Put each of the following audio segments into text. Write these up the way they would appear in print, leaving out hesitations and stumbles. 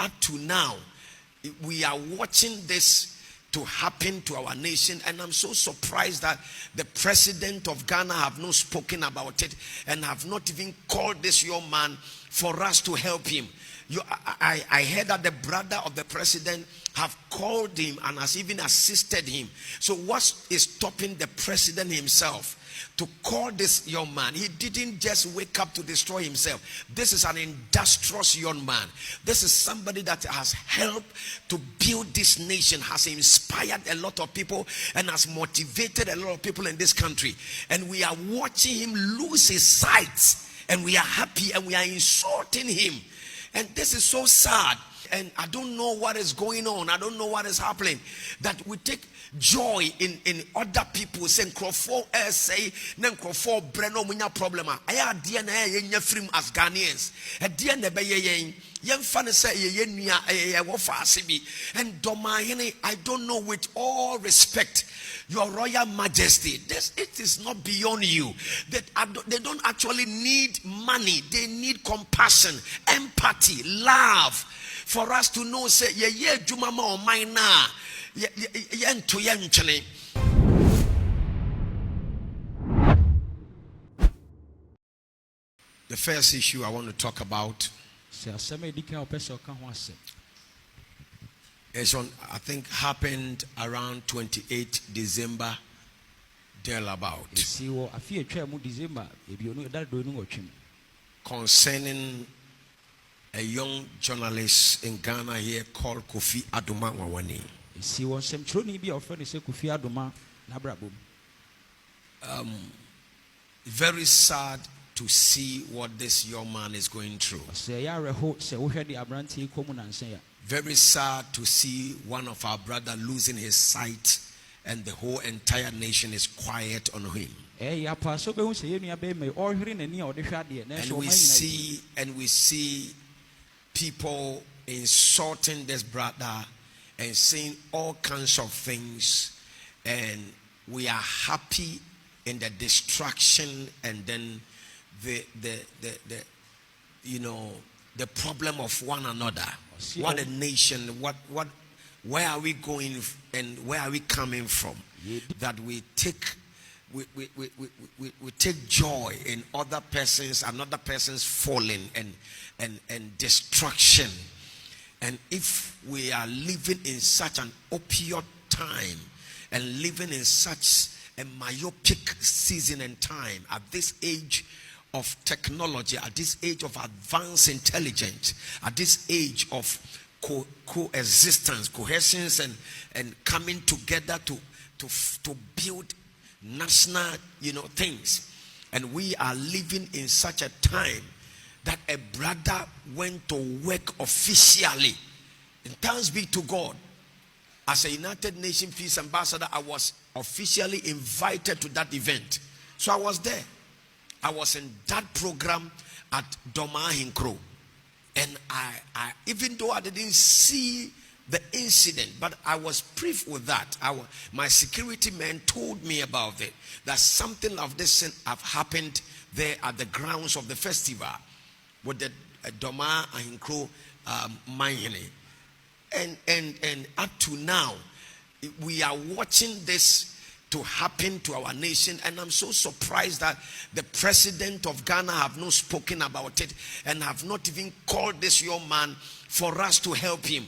up to now, we are watching this to happen to our nation, and I'm so surprised that the president of Ghana have not spoken about it and have not even called this young man for us to help him. I heard that the brother of the president have called him and has even assisted him. So what is stopping the president himself to call this young man? He didn't just wake up to destroy himself. This is an industrious young man. This is somebody that has helped to build this nation, has inspired a lot of people, and has motivated a lot of people in this country. And we are watching him lose his sight, and we are happy, and we are insulting him. And this is so sad. And I don't know what is going on. I don't know what is happening. That we take joy in other people saying Crawford say Crawford Breno munya problem. I dear na yenya film as Ghanaians. A dear nebe yen fan say ye wofa asibi. And Doma, I don't know, with all respect, Your Royal Majesty, it is not beyond you. They don't actually need money. They need compassion, empathy, love, for us to know, say, ye jumama o maina, yen to yen. The first issue I want to talk about is on, I think, happened around 28 December, thereabout, concerning a young journalist in Ghana here called Kofi Adoma. Very sad to see what this young man is going through. Very sad to see one of our brothers losing his sight, and the whole entire nation is quiet on him. And we see people insulting this brother and saying all kinds of things, and we are happy in the destruction and then the problem of one another. What a nation, where are we going and where are we coming from? That we take joy in other persons, another person's falling and destruction. And if we are living in such an opioid time and living in such a myopic season and time, at this age of technology, at this age of advanced intelligence, at this age of coexistence, cohesion, and coming together to build national, things. And we are living in such a time that a brother went to work officially. And thanks be to God, as a United Nations Peace Ambassador, I was officially invited to that event. So I was there. I was in that program at Adoma. And I even though I didn't see the incident, but I was briefed with that. My security man told me about it, that something of this have happened there at the grounds of the festival with the Adoma Ahinkro Mayene. And up to now, we are watching this to happen to our nation, and I'm so surprised that the president of Ghana have not spoken about it and have not even called this young man for us to help him.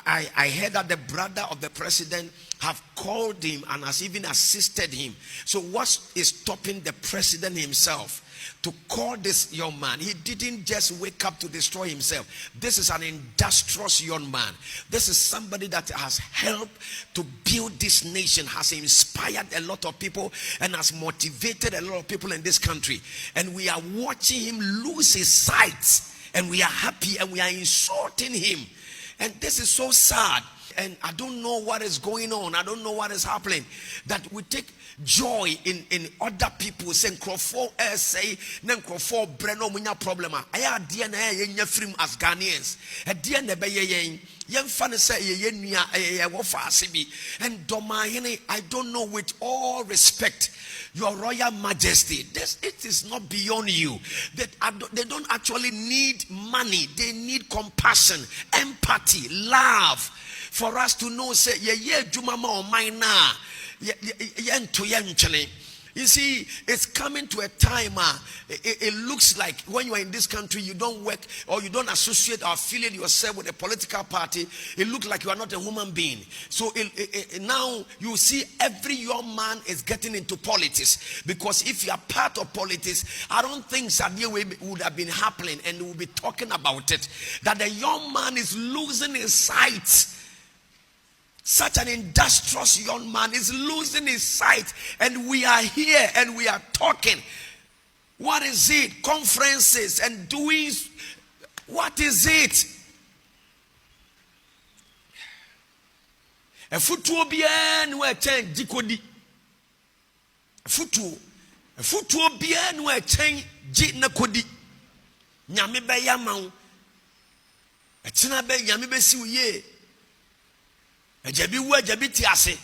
I heard that the brother of the president have called him and has even assisted him. So what is stopping the president himself to call this young man? He didn't just wake up to destroy himself. This is an industrious young man. This is somebody that has helped to build this nation, has inspired a lot of people, and has motivated a lot of people in this country. And we are watching him lose his sight, and we are happy, and we are insulting him. And this is so sad. And I don't know what is going on. I don't know what is happening. That we take joy in other people saying Crawford say Crawford Breno munya problem. I dear na yenya film as Ghanaians. A dear nebe Yemfa say ye nua wofa asebi. And Domahene, I don't know, with all respect, your royal majesty, it is not beyond you. They don't actually need money. They need compassion, empathy, love, for us to know say ye jumama o maina yento yenchene. You see, it's coming to a time, it looks like when you are in this country, you don't work or you don't associate or affiliate yourself with a political party. It looks like you are not a human being. So now you see every young man is getting into politics. Because if you are part of politics, I don't think Sadia would have been happening and we'll be talking about it. That the young man is losing his sight. Such an industrious young man is losing his sight, and we are here and we are talking. What is it? Conferences and doing. What is it? A futuo bien we change jikodi. A futuo bien we change jina kodi. Nyame be yamau. A tina be nyame be siuye. Ejabi wu ejabi ti ase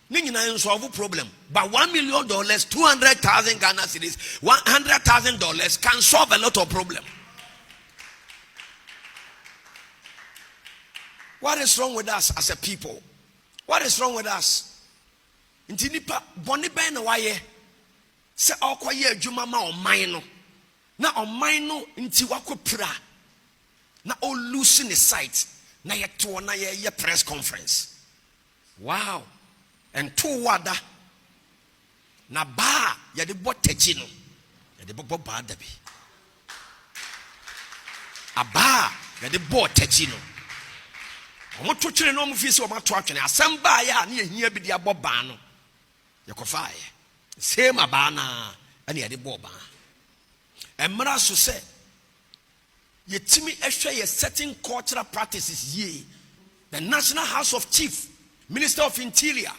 ni nyina solve problem, but $1 million, 200,000 Ghana cedis, $100,000 can solve a lot of problem. What is wrong with us as a people? What is wrong with us? Nti nipa boni ben na waye se okoye adwuma ma oman no na oman no nti wakopra na o lose ne sight na yeto na ye press conference. Wow. And two wada na ba ya de botechi no ya de bobo ba da bi aba ya de botechi no omo to twere no omo fi se omo to atwene asem ba ya na ehia bi de aboba no ye kofa ye same aba na ana ya de boba emra so se yetimi ehwe ye certain cultural practices ye. The National House of Chief, Minister of Interior,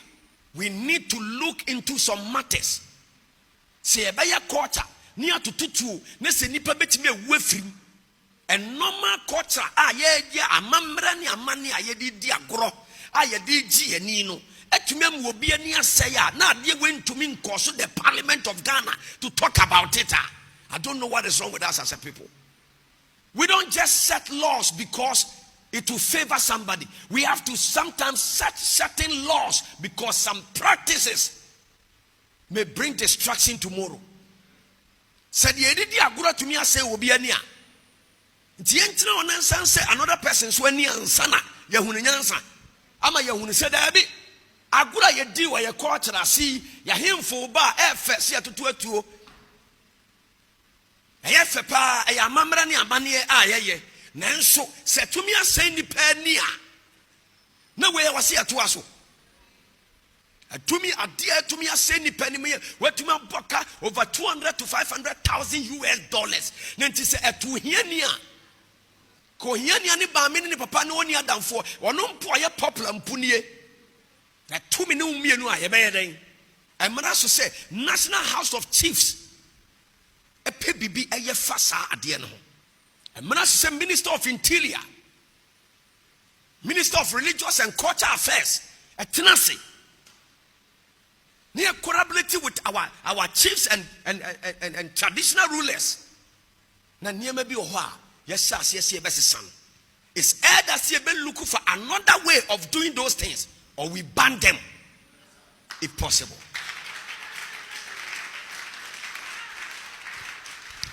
we need to look into some matters. Say ebaya culture near to tutu ne se nipa betime wefrim. And normal culture ye amamra ni amani ayedi di agro ayedi ji eni no etumem wo bia ni asaya na ade wentumi nkoso the Parliament of Ghana to talk about it. I don't know what is wrong with us as a people. We don't just set laws because it will favor somebody. We have to sometimes set certain laws because some practices may bring destruction tomorrow. Said ye did agura to me say obiania. Tientina on ansan say another person so ni ansana yahunu nyansa. Ama yahunu say dabi agura ye di wa ye culture asi ya hemfo ba e fe se atoto atuo. Eye fe pa e amamra ni abane ayeye. Nanso se tumi asen ni pa ni a na we wase atoa so. Atumi adia tumi asen ni pa ni me watumi boka over 200 to 500,000 US dollars. Nanti se atu hiania ko hiania ni ba me ni papa no oni adamfo ono mpo aye popular mpunie. Atumi ne umienu a ye be yeden. Emra so say National House of Chiefs epe bibi eye fasa ade no. Minister of Interior, Minister of Religious and Cultural Affairs, a tenancy. Near collaborating with our chiefs and traditional rulers. Na near maybe yes, son. It's either see looking for another way of doing those things, or we ban them if possible.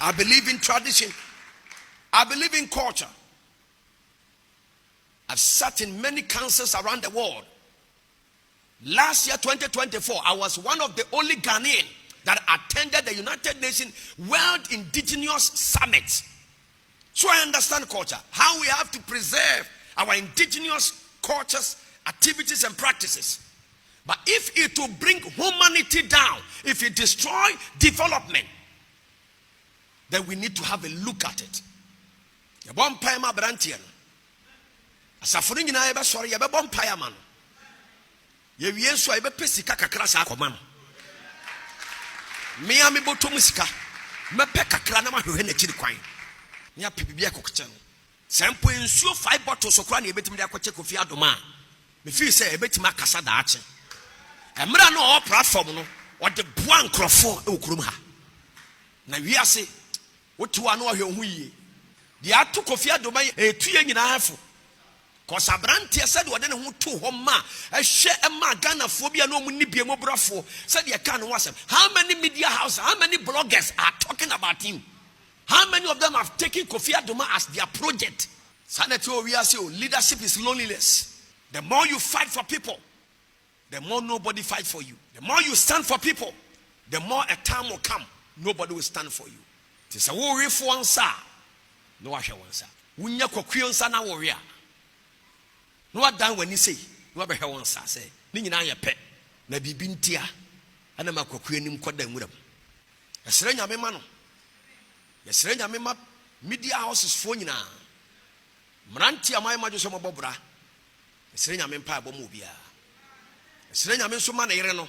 I believe in tradition. I believe in culture. I've sat in many councils around the world. Last year, 2024, I was one of the only Ghanaian that attended the United Nations World Indigenous Summit. So I understand culture, how we have to preserve our indigenous cultures, activities, and practices. But if it will bring humanity down, if it destroy development, then we need to have a look at it. Bon payama brantian. Asafuri nyina ye be sori ye be bon payama no. Ye wie so ye be pesika kakra sa akoma no. Me ami botom sika. Me pe kakra na ma hwehwe na chiri kwan. Nya pipibia kokche no. Sample insuo 5 bottles of cranny between the Kofi Adoma. Me feel say a bit ma kasa dache. Emra no all platform no or the buan crofo e okurumha. Na wiase wotu anu ahwe ye. The atu Kofi Adoma e tuye nyina afo. Cause Abrantia said what then who to homa a share a ma Ghana phobia no munibia mobrafo said you can was him. How many media houses, how many bloggers are talking about him? How many of them have taken Kofi Adoma as their project? Sanity we are saying leadership is loneliness. The more you fight for people, the more nobody fight for you. The more you stand for people, the more a time will come, nobody will stand for you. It is a worry for one sir. No one sir. Unya kokuyon sa na warrior. No what done when you say, no be one sir say. Ni nyina ye pe na bibi ntia ana makokuyo nim koda nwuram. Yesere nyame ma no. Yesere nyame ma media houses fo nyina. Mranti amai majo so mobobra. Yesere nyame mpa abomu bia. Yesere nyame so ma na yere no.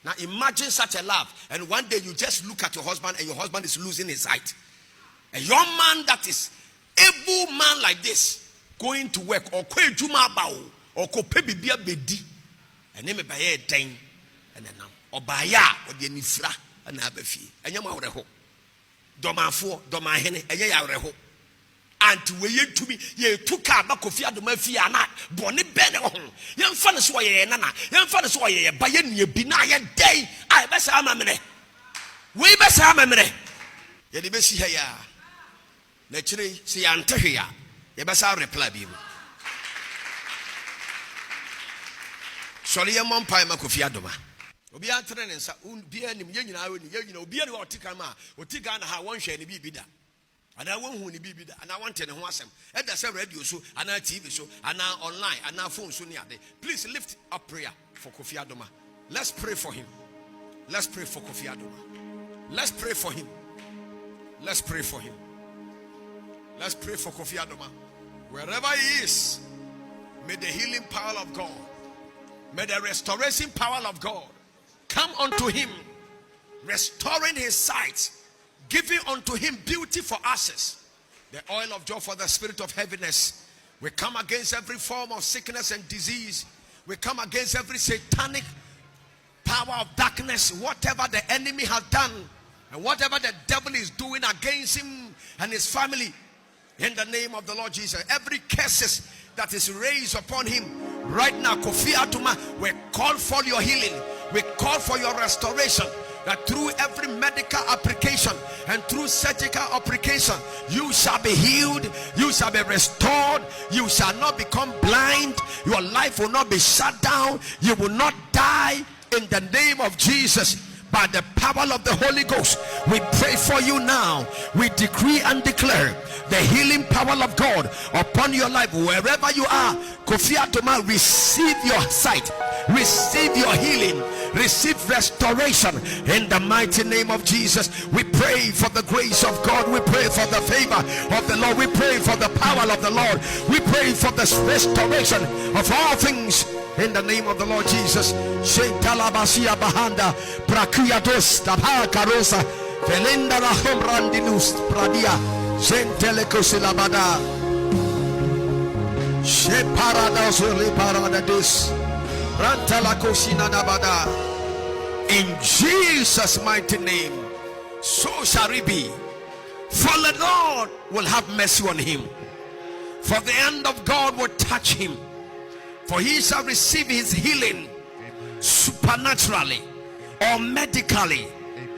Now imagine such a love, and one day you just look at your husband and your husband is losing his sight. A young man that is able man like this going to work or kwe juma bao or ko pe bibia bedi ene me baye den ene nam obaya ode nifra na abafi enye ma wreho domafo domahene enye ya wreho anti we yetumi ye tuka ba Kofi Adoma fi ana bone be ne ho yemfa ne so ye nana yemfa ne so ye ba ye nua bi na ye den ai be sa amamene we be sa amamene ye de be si ha ya na chire si ya ntehwe ya ye be sa reply bi mu sori ye mon pai ma Kofi Adoma obi antre ne nsa obi anim ye nyina we ni ye nyina obi ani wa otika ma otika na ha won hwe ne bi da ana won hu ne bi da ana won te ne ho asem e da se radio so ana TV so ana online ana phone so ni ade. Please lift up prayer for Kofi Adoma. Let's pray for him. Let's pray for Kofi Adoma. Let's pray for him. Let's pray for him. Let's pray for Kofi Adoma. Wherever he is, may the healing power of God, may the restoration power of God come unto him, restoring his sight, giving unto him beauty for ashes, the oil of joy for the spirit of heaviness. We come against every form of sickness and disease. We come against every satanic power of darkness, whatever the enemy has done and whatever the devil is doing against him and his family. In the name of the Lord Jesus, every curses that is raised upon him right now, Kofi Adoma, we call for your healing. We call for your restoration. That through every medical application and through surgical application, you shall be healed, you shall be restored, you shall not become blind, your life will not be shut down, you will not die in the name of Jesus. By the power of the Holy Ghost, we pray for you now. We decree and declare the healing power of God upon your life wherever you are. Kofi Adoma, receive your sight, receive your healing, receive restoration in the mighty name of Jesus. We pray for the grace of God. We pray for the favor of the Lord. We pray for the power of the Lord. We pray for the restoration of all things in the name of the Lord Jesus. Shentalabasia bahanda prakiados tabha karosa velenda rahom randinus pradia zentelekosilabada sheparados liparadis rantalakosina nabada. In Jesus' mighty name, so shall it be. For the Lord will have mercy on him, for the hand of God will touch him, for he shall receive his healing supernaturally or medically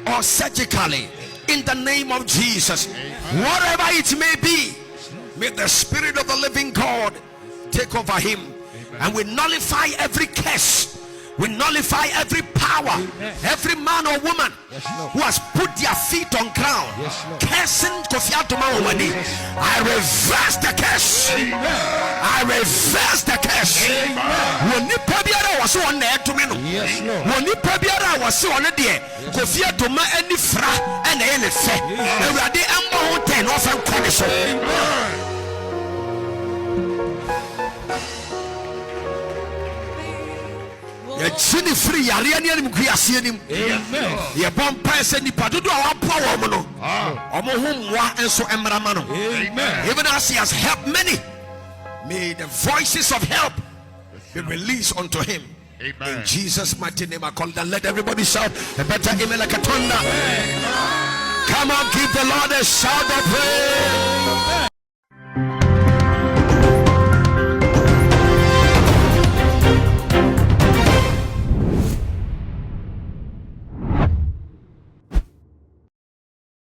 or surgically in the name of Jesus. Whatever it may be, may the Spirit of the living God take over him, and we nullify every curse. We nullify every power, every man or woman who has put their feet on ground, cursing Kofi Adoma. I reverse the curse. I reverse the curse. When you prebiara was on there to me, when you prebiara was on there, Kofi Adoma any fra and any fe, and we are the amount of and condition. yɛkyini firi yareɛ ne anim kuaseɛ nim. Yɛbɔ mpae sɛ nipa dodo a waboa wɔn no ɔmo ho mmoa nso mmra ma no. Even as he has helped many, may the voices of help be released unto him. In Jesus' mighty name I call it, and let everybody shout a better amen like a thunder. Come on, give the Lord a shout of praise.